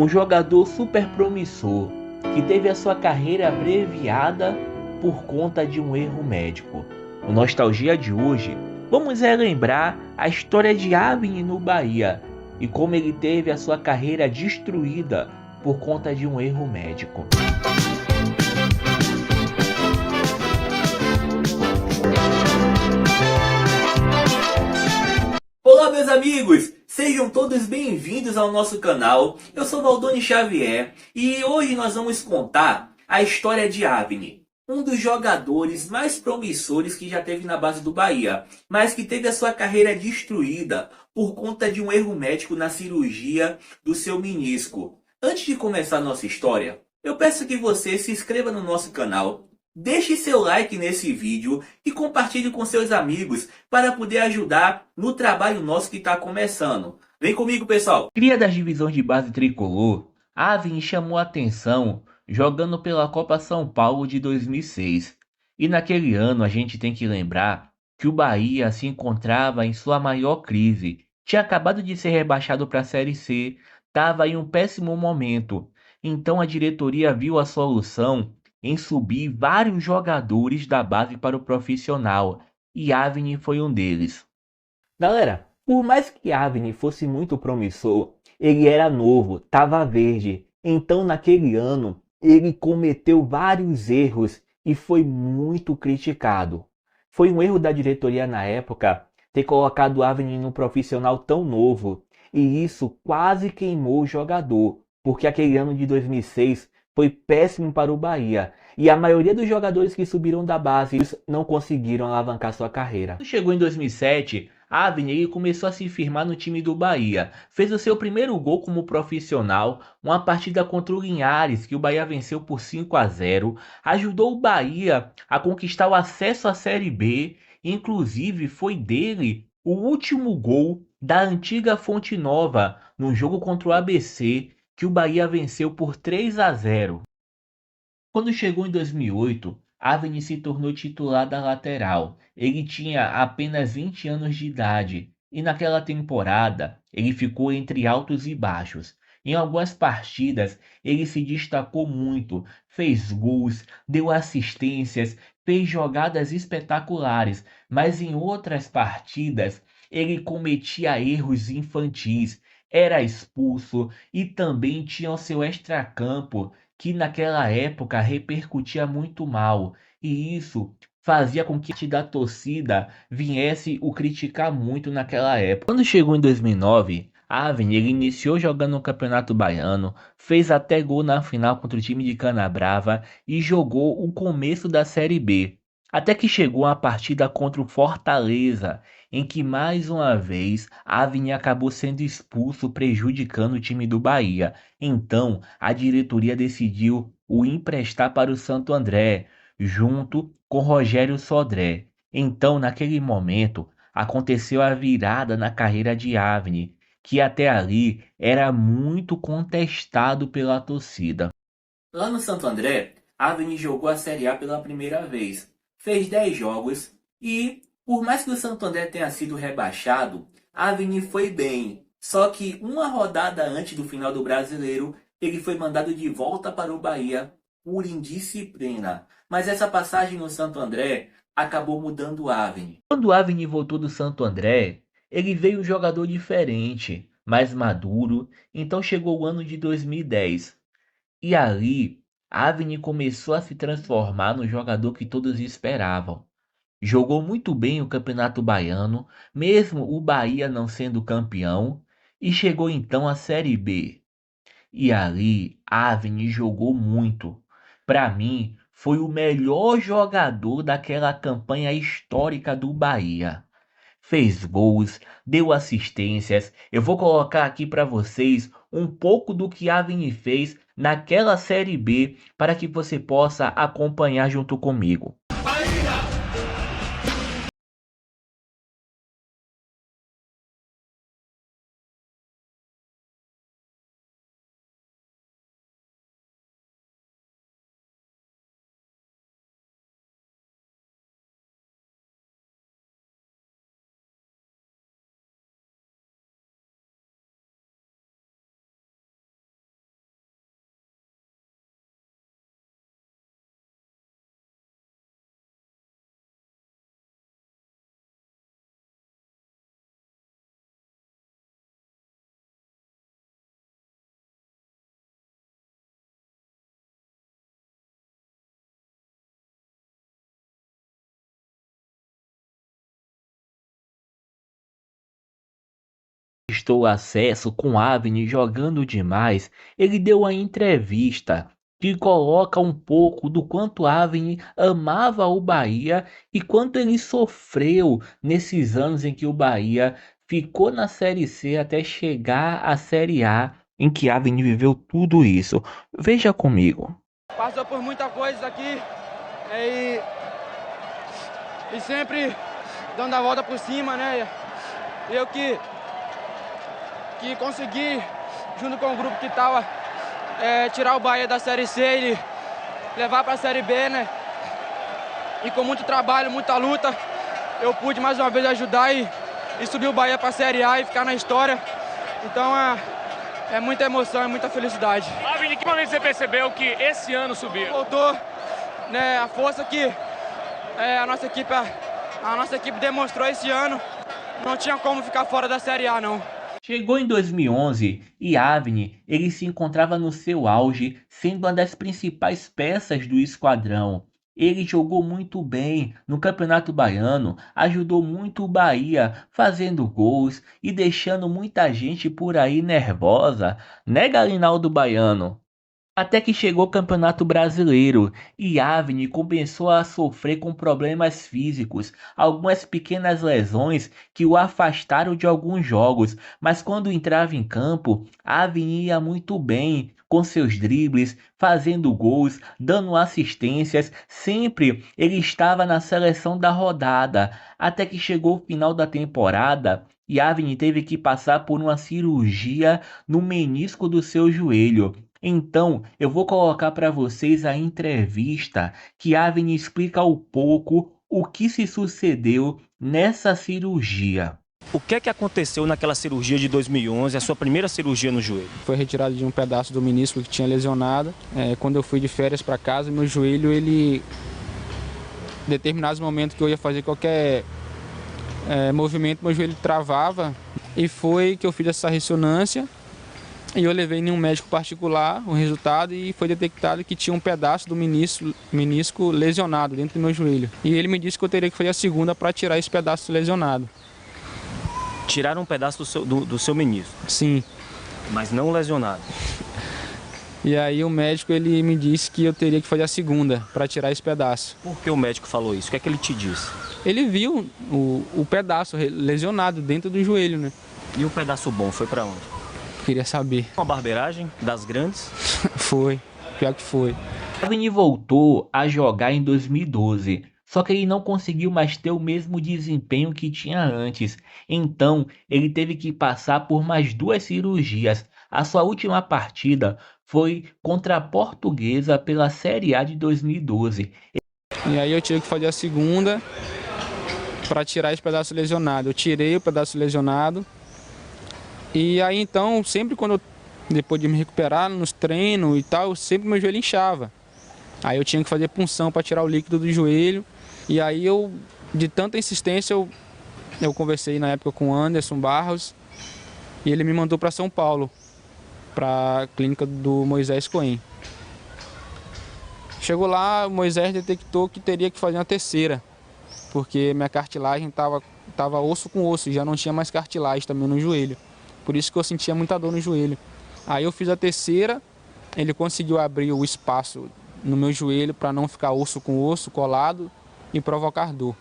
Um jogador super promissor que teve a sua carreira abreviada por conta de um erro médico. No Nostalgia de hoje, vamos relembrar a história de Avni no Bahia e como ele teve a sua carreira destruída por conta de um erro médico. Olá, meus amigos! Sejam todos bem-vindos ao nosso canal. Eu sou Valdoni Xavier e hoje nós vamos contar a história de Avni, um dos jogadores mais promissores que já teve na base do Bahia, mas que teve a sua carreira destruída por conta de um erro médico na cirurgia do seu menisco. Antes de começar a nossa história, eu peço que você se inscreva no nosso canal, deixe seu like nesse vídeo e compartilhe com seus amigos para poder ajudar no trabalho nosso que está começando. Vem comigo, pessoal! Cria das divisões de base tricolor, Avni chamou a atenção jogando pela Copa São Paulo de 2006. E naquele ano a gente tem que lembrar que o Bahia se encontrava em sua maior crise. Tinha acabado de ser rebaixado para a Série C, estava em um péssimo momento. Então a diretoria viu a solução em subir vários jogadores da base para o profissional, e Avni foi um deles. Galera, por mais que Avni fosse muito promissor, ele era novo, estava verde. Então naquele ano ele cometeu vários erros e foi muito criticado. Foi um erro da diretoria na época ter colocado Avni no profissional tão novo, e isso quase queimou o jogador, porque aquele ano de 2006 foi péssimo para o Bahia. E a maioria dos jogadores que subiram da base não conseguiram alavancar sua carreira. Quando chegou em 2007, Avni começou a se firmar no time do Bahia. Fez o seu primeiro gol como profissional, uma partida contra o Linhares, que o Bahia venceu por 5-0. Ajudou o Bahia a conquistar o acesso à Série B. Inclusive, foi dele o último gol da antiga Fonte Nova no jogo contra o ABC, que o Bahia venceu por 3-0. Quando chegou em 2008, Avni se tornou titular da lateral. Ele tinha apenas 20 anos de idade e naquela temporada ele ficou entre altos e baixos. Em algumas partidas ele se destacou muito, fez gols, deu assistências, fez jogadas espetaculares, mas em outras partidas ele cometia erros infantis, era expulso e também tinha o seu extracampo que naquela época repercutia muito mal, e isso fazia com que da torcida viesse o criticar muito naquela época. Quando chegou em 2009, Avni ele iniciou jogando no Campeonato Baiano, fez até gol na final contra o time de Canabrava e jogou o começo da Série B. Até que chegou a partida contra o Fortaleza, em que mais uma vez Avni acabou sendo expulso, prejudicando o time do Bahia. Então, a diretoria decidiu o emprestar para o Santo André, junto com Rogério Sodré. Então, naquele momento, aconteceu a virada na carreira de Avni, que até ali era muito contestado pela torcida. Lá no Santo André, Avni jogou a Série A pela primeira vez. Fez 10 jogos e, por mais que o Santo André tenha sido rebaixado, Avni foi bem. Só que uma rodada antes do final do Brasileiro, ele foi mandado de volta para o Bahia por indisciplina. Mas essa passagem no Santo André acabou mudando o Avni. Quando o Avni voltou do Santo André, ele veio um jogador diferente, mais maduro. Então chegou o ano de 2010. E ali, Avni começou a se transformar no jogador que todos esperavam. Jogou muito bem o Campeonato Baiano, mesmo o Bahia não sendo campeão, e chegou então à Série B. E ali, Avni jogou muito. Para mim, foi o melhor jogador daquela campanha histórica do Bahia. Fez gols, deu assistências. Eu vou colocar aqui para vocês um pouco do que Avni fez naquela Série B para que você possa acompanhar junto comigo. Estou acesso com Avni jogando demais, ele deu a entrevista que coloca um pouco do quanto Avni amava o Bahia e quanto ele sofreu nesses anos em que o Bahia ficou na Série C até chegar à Série A, em que Avni viveu tudo isso. Veja comigo. Passou por muita coisa aqui e sempre dando a volta por cima, né? Eu que consegui, junto com o grupo que estava, tirar o Bahia da Série C e levar para a Série B, né? E com muito trabalho, muita luta, eu pude mais uma vez ajudar e subir o Bahia para a Série A e ficar na história. Então é muita emoção, é muita felicidade. Avni, que momento você percebeu que esse ano subiu? Voltou, né, a força que a nossa equipe demonstrou esse ano. Não tinha como ficar fora da Série A, não. Chegou em 2011 e Avni, ele se encontrava no seu auge, sendo uma das principais peças do esquadrão. Ele jogou muito bem no Campeonato Baiano, ajudou muito o Bahia, fazendo gols e deixando muita gente por aí nervosa, né, Galinaldo Baiano? Até que chegou o Campeonato Brasileiro e Avni começou a sofrer com problemas físicos, algumas pequenas lesões que o afastaram de alguns jogos, mas quando entrava em campo, Avni ia muito bem com seus dribles, fazendo gols, dando assistências, sempre ele estava na seleção da rodada, até que chegou o final da temporada e Avni teve que passar por uma cirurgia no menisco do seu joelho. Então, eu vou colocar para vocês a entrevista que Avni explica um pouco o que se sucedeu nessa cirurgia. O que é que aconteceu naquela cirurgia de 2011, a sua primeira cirurgia no joelho? Foi retirado de um pedaço do menisco que tinha lesionado. Quando eu fui de férias para casa, meu joelho, em determinados momentos que eu ia fazer qualquer movimento, meu joelho travava. E foi que eu fiz essa ressonância. E eu levei em um médico particular o resultado e foi detectado que tinha um pedaço do menisco lesionado dentro do meu joelho. E ele me disse que eu teria que fazer a segunda para tirar esse pedaço lesionado. Tiraram um pedaço do seu menisco? Sim. Mas não lesionado? E aí o médico ele me disse que eu teria que fazer a segunda para tirar esse pedaço. Por que o médico falou isso? O que é que ele te disse? Ele viu o pedaço lesionado dentro do joelho, né? E o pedaço bom foi para onde? Queria saber. Uma barbeiragem das grandes? Foi, pior que foi. Avni voltou a jogar em 2012, só que ele não conseguiu mais ter o mesmo desempenho que tinha antes. Então, ele teve que passar por mais 2 cirurgias. A sua última partida foi contra a Portuguesa pela Série A de 2012. E aí eu tive que fazer a segunda para tirar esse pedaço lesionado. Eu tirei o pedaço lesionado. E aí então, sempre depois de me recuperar nos treinos e tal, sempre meu joelho inchava. Aí eu tinha que fazer punção para tirar o líquido do joelho. E aí de tanta insistência, eu conversei na época com o Anderson Barros e ele me mandou para São Paulo, para a clínica do Moisés Cohen. Chegou lá, o Moisés detectou que teria que fazer uma terceira, porque minha cartilagem estava osso com osso, já não tinha mais cartilagem também no joelho. Por isso que eu sentia muita dor no joelho. Aí eu fiz a terceira, ele conseguiu abrir o espaço no meu joelho para não ficar osso com osso colado e provocar dor.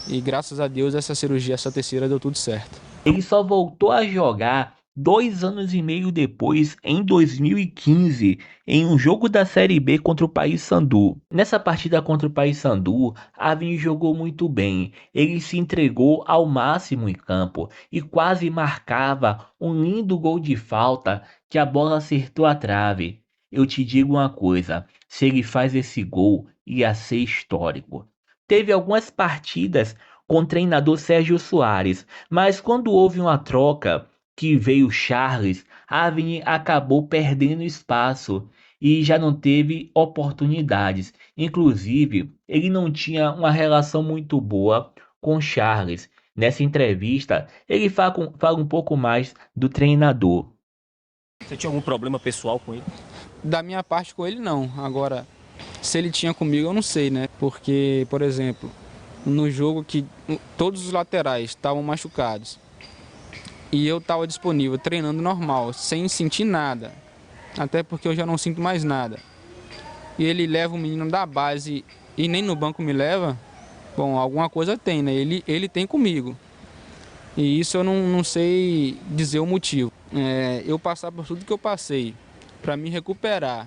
E graças a Deus essa cirurgia, essa terceira, deu tudo certo. Ele só voltou a jogar 2 anos e meio depois, em 2015, em um jogo da Série B contra o Paysandu. Nessa partida contra o Paysandu, Avni jogou muito bem. Ele se entregou ao máximo em campo e quase marcava um lindo gol de falta que a bola acertou a trave. Eu te digo uma coisa, se ele faz esse gol, ia ser histórico. Teve algumas partidas com o treinador Sérgio Soares, mas quando houve uma troca que veio Charles, Avni acabou perdendo espaço e já não teve oportunidades. Inclusive, ele não tinha uma relação muito boa com Charles. Nessa entrevista, ele fala um pouco mais do treinador. Você tinha algum problema pessoal com ele? Da minha parte com ele, não. Agora, se ele tinha comigo, eu não sei, né? Porque, por exemplo, no jogo que todos os laterais estavam machucados, E eu estava disponível, treinando normal, sem sentir nada. Até porque eu já não sinto mais nada. E ele leva o menino da base e nem no banco me leva. Bom, alguma coisa tem, né? Ele tem comigo. E isso eu não sei dizer o motivo. Eu passar por tudo que eu passei, para me recuperar,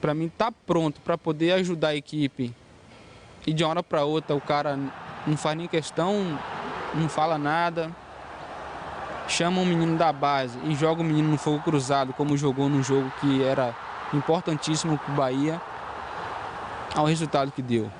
para mim estar pronto para poder ajudar a equipe. E de uma hora para outra o cara não faz nem questão, não fala nada. Chama um menino da base e joga o menino no fogo cruzado, como jogou num jogo que era importantíssimo para o Bahia. Ao resultado que deu.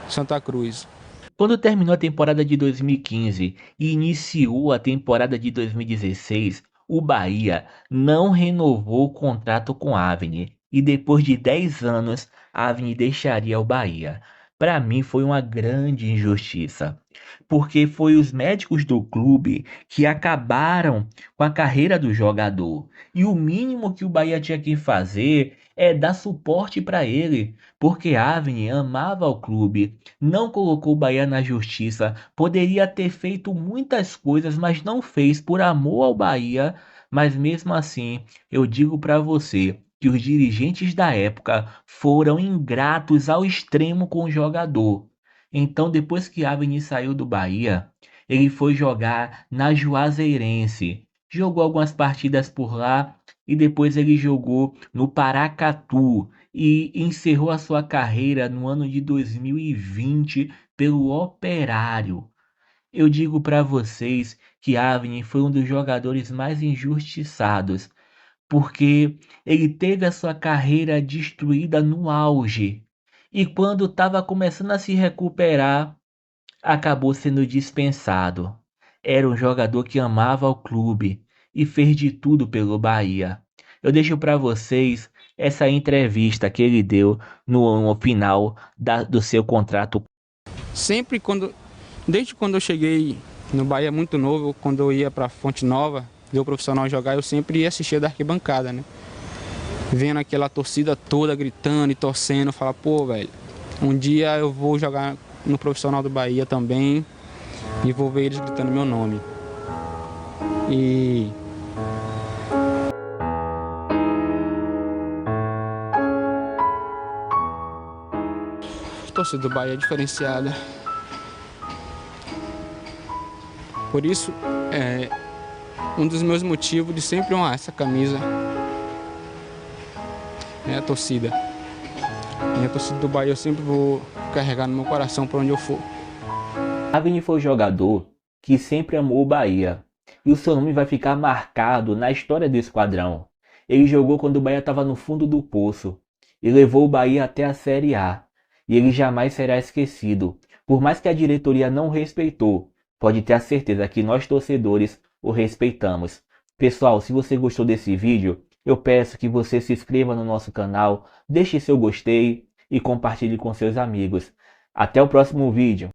Santa Cruz. Quando terminou a temporada de 2015 e iniciou a temporada de 2016, o Bahia não renovou o contrato com Avni e depois de 10 anos, Avni deixaria o Bahia. Para mim foi uma grande injustiça, porque foi os médicos do clube que acabaram com a carreira do jogador. E o mínimo que o Bahia tinha que fazer é dar suporte para ele, porque Avni amava o clube, não colocou o Bahia na justiça, poderia ter feito muitas coisas, mas não fez por amor ao Bahia. Mas mesmo assim, eu digo para você que os dirigentes da época foram ingratos ao extremo com o jogador. Então, depois que Avni saiu do Bahia, ele foi jogar na Juazeirense. Jogou algumas partidas por lá e depois ele jogou no Paracatu e encerrou a sua carreira no ano de 2020 pelo Operário. Eu digo para vocês que Avni foi um dos jogadores mais injustiçados, porque ele teve a sua carreira destruída no auge e quando estava começando a se recuperar, acabou sendo dispensado. Era um jogador que amava o clube e fez de tudo pelo Bahia. Eu deixo para vocês essa entrevista que ele deu no final do seu contrato. Sempre desde quando eu cheguei no Bahia muito novo, quando eu ia para Fonte Nova, ver o profissional jogar, eu sempre ia assistir da arquibancada, né? Vendo aquela torcida toda gritando e torcendo, falar, pô, velho, um dia eu vou jogar no profissional do Bahia também e vou ver eles gritando meu nome. E a torcida do Bahia é diferenciada. Por isso, um dos meus motivos de sempre honrar essa camisa é a torcida. E a torcida do Bahia eu sempre vou carregar no meu coração para onde eu for. Avni foi o jogador que sempre amou o Bahia e o seu nome vai ficar marcado na história do esquadrão. Ele jogou quando o Bahia estava no fundo do poço e levou o Bahia até a Série A. E ele jamais será esquecido. Por mais que a diretoria não respeitou, pode ter a certeza que nós torcedores o respeitamos. Pessoal, se você gostou desse vídeo, eu peço que você se inscreva no nosso canal, deixe seu gostei e compartilhe com seus amigos. Até o próximo vídeo.